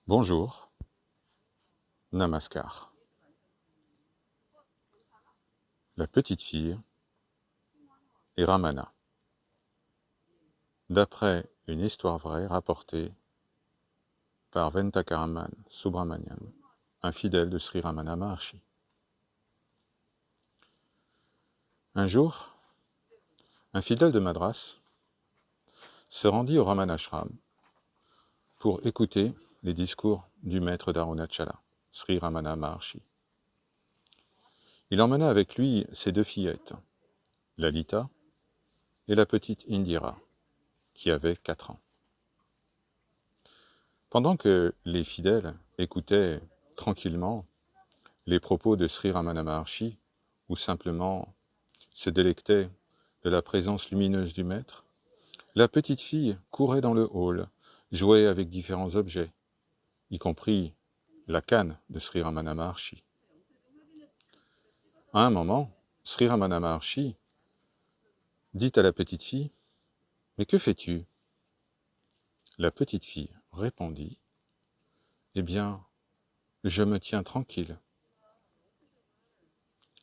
Bonjour, Namaskar. La petite fille et Ramana. D'après une histoire vraie rapportée par Ventakaraman Subramanian, un fidèle de Sri Ramana Maharshi. Un jour, un fidèle de Madras se rendit au Ramanashram pour écouter les discours du maître d'Arunachala, Sri Ramana Maharshi. Il emmena avec lui ses deux fillettes, Lalita et la petite Indira, qui avait 4 ans. Pendant que les fidèles écoutaient tranquillement les propos de Sri Ramana Maharshi, ou simplement se délectaient de la présence lumineuse du maître, la petite fille courait dans le hall, jouait avec différents objets, y compris la canne de Sri Ramana Maharshi. À un moment, Sri Ramana Maharshi dit à la petite fille « Mais que fais-tu » La petite fille répondit « Eh bien, je me tiens tranquille. »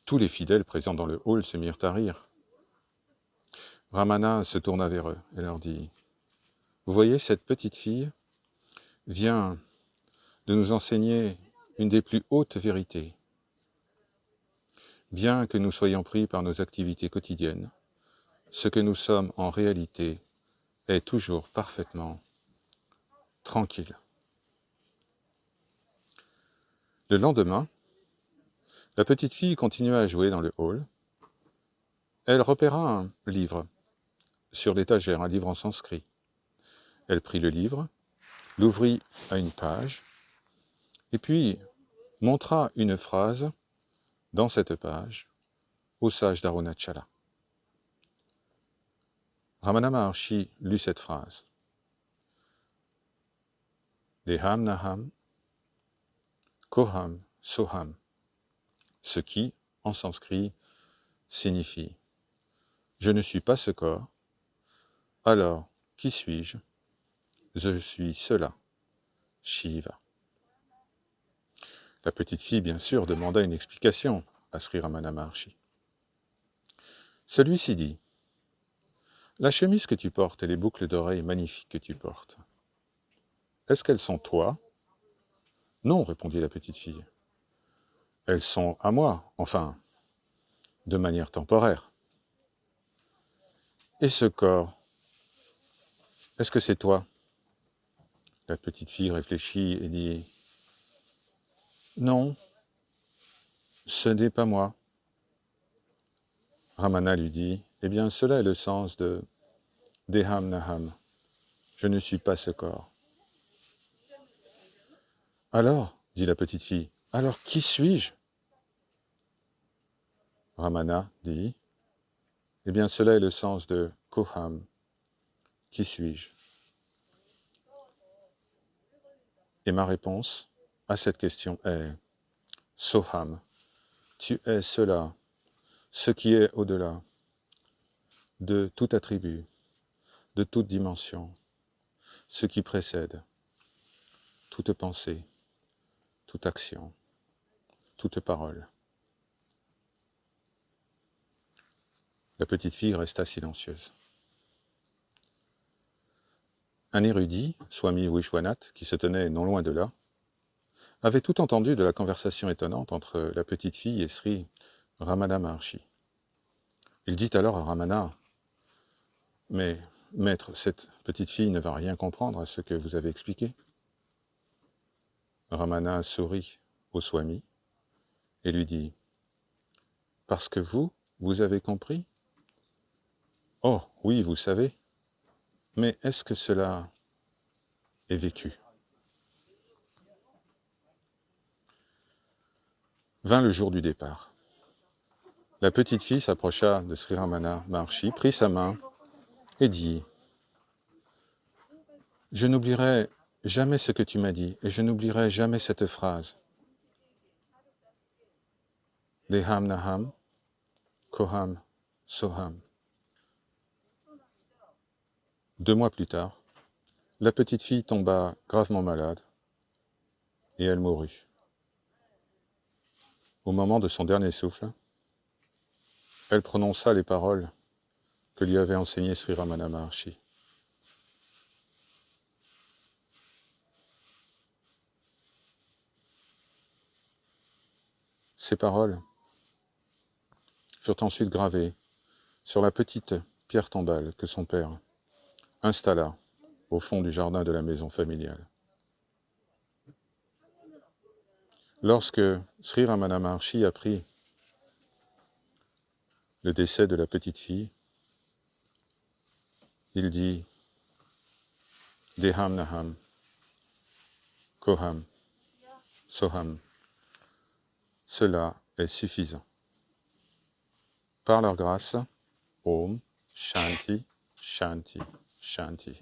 Tous les fidèles présents dans le hall se mirent à rire. Ramana se tourna vers eux et leur dit « Vous voyez, cette petite fille vient de nous enseigner une des plus hautes vérités. Bien que nous soyons pris par nos activités quotidiennes, ce que nous sommes en réalité est toujours parfaitement tranquille. » Le lendemain, la petite fille continua à jouer dans le hall. Elle repéra un livre sur l'étagère, un livre en sanskrit. Elle prit le livre, l'ouvrit à une page, et puis montra une phrase dans cette page au sage d'Arunachala. Ramana Maharshi lut cette phrase. Deham Naham, Koham Soham, ce qui, en sanskrit, signifie « Je ne suis pas ce corps, alors qui suis-je? Je suis cela, Shiva. » La petite fille, bien sûr, demanda une explication à Sri Ramana Maharshi. Celui-ci dit « La chemise que tu portes et les boucles d'oreilles magnifiques que tu portes, est-ce qu'elles sont toi ?» Non, répondit la petite fille. Elles sont à moi, enfin, de manière temporaire. Et ce corps, est-ce que c'est toi? La petite fille réfléchit et dit « Non, ce n'est pas moi. » Ramana lui dit « Eh bien, cela est le sens de Deham Naham. Je ne suis pas ce corps. » Alors, dit la petite fille, alors qui suis-je? Ramana dit « Eh bien, cela est le sens de Koham. Qui suis-je? » Et ma réponse à cette question est Soham. Tu es cela, ce qui est au-delà de tout attribut, de toute dimension, ce qui précède toute pensée, toute action, toute parole. La petite fille resta silencieuse. Un érudit, Swami Vishwanath, qui se tenait non loin de là, avait tout entendu de la conversation étonnante entre la petite fille et Sri Ramana Maharshi. Il dit alors à Ramana « Mais, maître, cette petite fille ne va rien comprendre à ce que vous avez expliqué. » Ramana sourit au Swami et lui dit « Parce que vous avez compris? Oh, oui, vous savez, mais est-ce que cela est vécu ?» Vint le jour du départ. La petite fille s'approcha de Sri Ramana Maharshi, prit sa main et dit « Je n'oublierai jamais ce que tu m'as dit, et je n'oublierai jamais cette phrase. Deham Naham, Koham Soham. » 2 mois plus tard, la petite fille tomba gravement malade et elle mourut. Au moment de son dernier souffle, elle prononça les paroles que lui avait enseignées Sri Ramana Maharshi. Ces paroles furent ensuite gravées sur la petite pierre tombale que son père installa au fond du jardin de la maison familiale. Lorsque Sri Ramana Maharshi apprit le décès de la petite fille, il dit « Deham Naham, Koham, Soham ». Cela est suffisant. Par leur grâce, Om, Shanti, Shanti, Shanti.